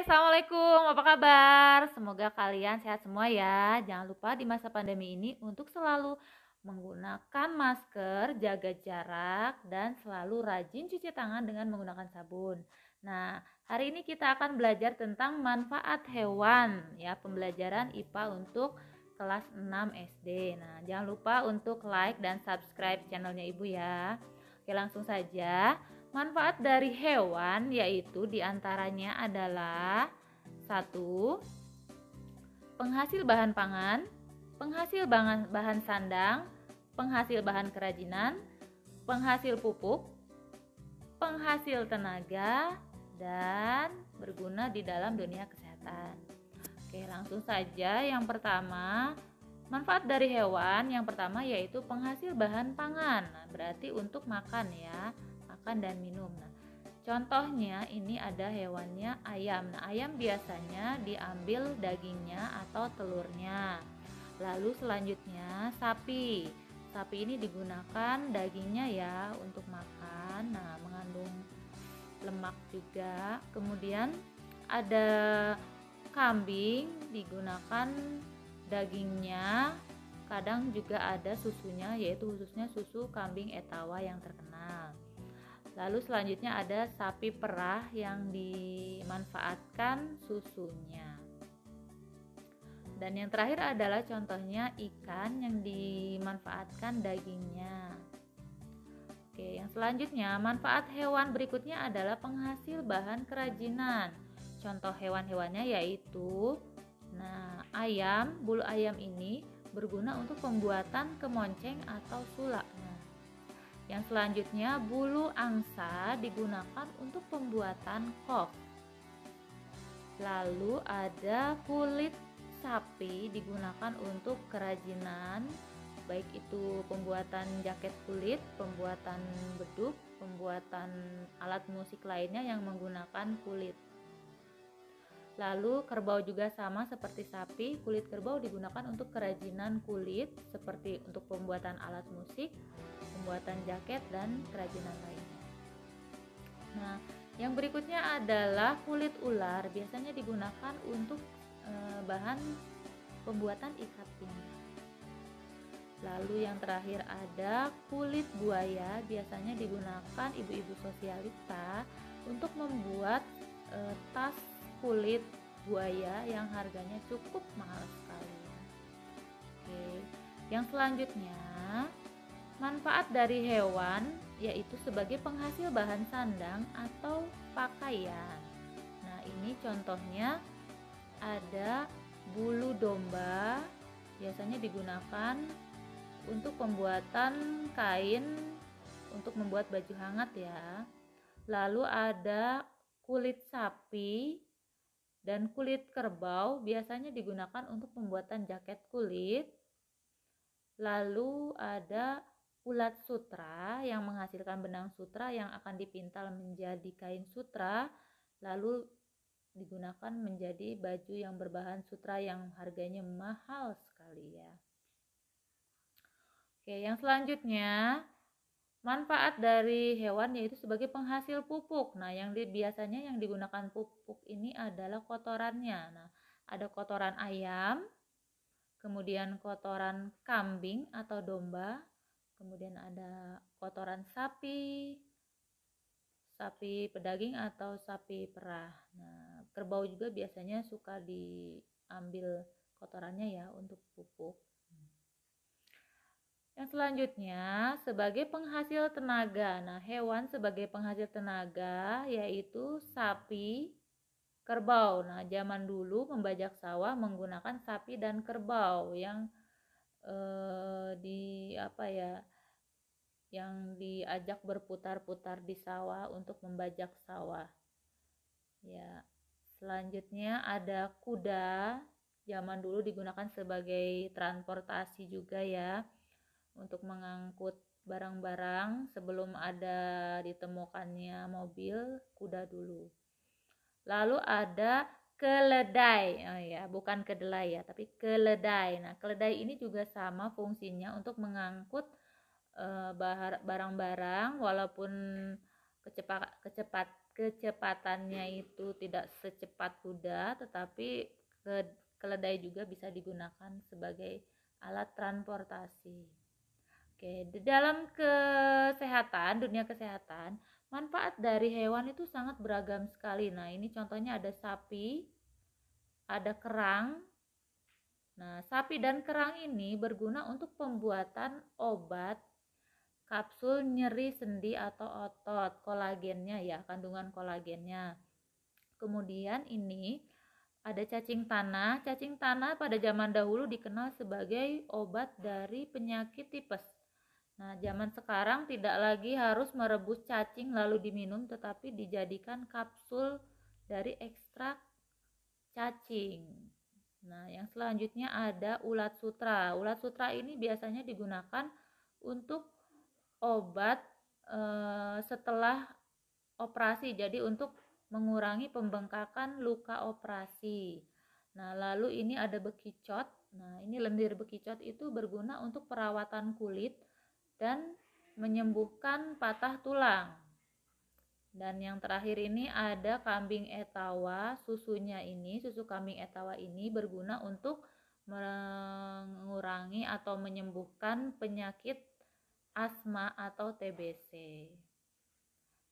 Assalamualaikum, apa kabar? Semoga kalian sehat semua ya. Jangan lupa di masa pandemi ini untuk selalu menggunakan masker, jaga jarak, dan selalu rajin cuci tangan dengan menggunakan sabun. Nah, hari ini kita akan belajar tentang manfaat hewan ya, pembelajaran IPA untuk kelas 6 SD. Nah, jangan lupa untuk like dan subscribe channelnya Ibu ya. Oke, langsung saja. Manfaat dari hewan yaitu diantaranya adalah 1. Penghasil bahan pangan, penghasil bahan sandang, penghasil bahan kerajinan, penghasil pupuk, penghasil tenaga, dan berguna di dalam dunia kesehatan. Oke, langsung saja. Yang pertama, manfaat dari hewan yang pertama yaitu penghasil bahan pangan. Nah, berarti untuk makan ya, makan dan minum. Nah, contohnya ini ada hewannya ayam. Nah, ayam biasanya diambil dagingnya atau telurnya. Lalu selanjutnya sapi. Sapi ini digunakan dagingnya ya untuk makan. Nah, mengandung lemak juga. Kemudian ada kambing, digunakan dagingnya, kadang juga ada susunya, yaitu khususnya susu kambing Etawa yang terkenal. Lalu selanjutnya ada sapi perah yang dimanfaatkan susunya. Dan yang terakhir adalah contohnya ikan yang dimanfaatkan dagingnya. Oke, yang selanjutnya manfaat hewan berikutnya adalah penghasil bahan kerajinan. Contoh hewan-hewannya yaitu ayam, bulu ayam ini berguna untuk pembuatan kemonceng atau sulak. Yang selanjutnya bulu angsa digunakan untuk pembuatan kok. Lalu ada kulit sapi digunakan untuk kerajinan, baik itu pembuatan jaket kulit, pembuatan beduk, pembuatan alat musik lainnya yang menggunakan kulit. Lalu kerbau juga sama seperti sapi, kulit kerbau digunakan untuk kerajinan kulit seperti untuk pembuatan alat musik, pembuatan jaket, dan kerajinan lainnya. Nah, yang berikutnya adalah kulit ular, biasanya digunakan untuk bahan pembuatan ikat pinggang. Lalu yang terakhir ada kulit buaya, biasanya digunakan ibu-ibu sosialita untuk membuat tas kulit buaya yang harganya cukup mahal sekali ya. Oke, yang selanjutnya manfaat dari hewan yaitu sebagai penghasil bahan sandang atau pakaian. Nah, ini contohnya ada bulu domba, biasanya digunakan untuk pembuatan kain untuk membuat baju hangat ya. Lalu ada kulit sapi dan kulit kerbau, biasanya digunakan untuk pembuatan jaket kulit. Lalu ada ulat sutra yang menghasilkan benang sutra yang akan dipintal menjadi kain sutra, lalu digunakan menjadi baju yang berbahan sutra yang harganya mahal sekali ya. Oke, yang selanjutnya manfaat dari hewan yaitu sebagai penghasil pupuk. Nah, biasanya yang digunakan pupuk ini adalah kotorannya. Nah, ada kotoran ayam, kemudian kotoran kambing atau domba, kemudian ada kotoran sapi, sapi pedaging atau sapi perah. Nah, kerbau juga biasanya suka diambil kotorannya ya untuk pupuk. Yang selanjutnya sebagai penghasil tenaga. Nah, hewan sebagai penghasil tenaga yaitu sapi, kerbau. Nah, zaman dulu membajak sawah menggunakan sapi dan kerbau yang yang diajak berputar-putar di sawah untuk membajak sawah. Ya, selanjutnya ada kuda. Zaman dulu digunakan sebagai transportasi juga ya, untuk mengangkut barang-barang sebelum ada ditemukannya mobil, kuda dulu. Lalu ada keledai, bukan kedelai ya, tapi keledai. Nah, keledai ini juga sama fungsinya untuk mengangkut barang-barang, walaupun kecepatannya itu tidak secepat kuda, tetapi keledai juga bisa digunakan sebagai alat transportasi. Oke, di dalam dunia kesehatan, manfaat dari hewan itu sangat beragam sekali. Nah, ini contohnya ada sapi, ada kerang. Nah, sapi dan kerang ini berguna untuk pembuatan obat kapsul nyeri sendi atau otot, kolagennya ya, kandungan kolagennya. Kemudian ini ada cacing tanah. Cacing tanah pada zaman dahulu dikenal sebagai obat dari penyakit tipes. Nah, zaman sekarang tidak lagi harus merebus cacing lalu diminum, tetapi dijadikan kapsul dari ekstrak cacing. Nah, yang selanjutnya ada ulat sutra. Ulat sutra ini biasanya digunakan untuk obat setelah operasi, jadi untuk mengurangi pembengkakan luka operasi. Nah, lalu ini ada bekicot. Nah, ini lendir bekicot itu berguna untuk perawatan kulit dan menyembuhkan patah tulang. Dan yang terakhir ini ada kambing etawa. Susu kambing etawa ini berguna untuk mengurangi atau menyembuhkan penyakit asma atau TBC.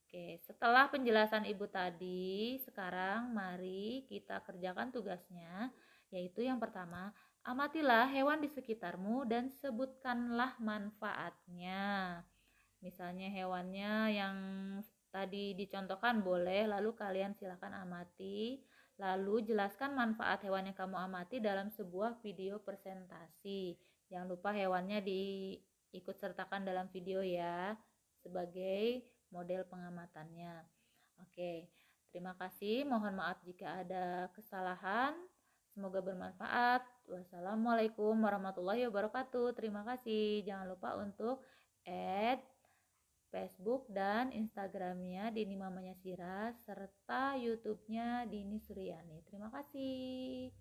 Oke, setelah penjelasan Ibu tadi, sekarang mari kita kerjakan tugasnya, yaitu yang pertama, amatilah hewan di sekitarmu dan sebutkanlah manfaatnya. Misalnya hewannya yang tadi dicontohkan boleh, lalu kalian silakan amati, lalu jelaskan manfaat hewan yang kamu amati dalam sebuah video presentasi. Jangan lupa hewannya diikut sertakan dalam video ya, sebagai model pengamatannya. Oke, terima kasih. Mohon maaf jika ada kesalahan. Semoga bermanfaat. Wassalamualaikum warahmatullahi wabarakatuh. Terima kasih. Jangan lupa untuk add Facebook dan Instagramnya Dini Mamanya Sira serta YouTube-nya Dini Suryani. Terima kasih.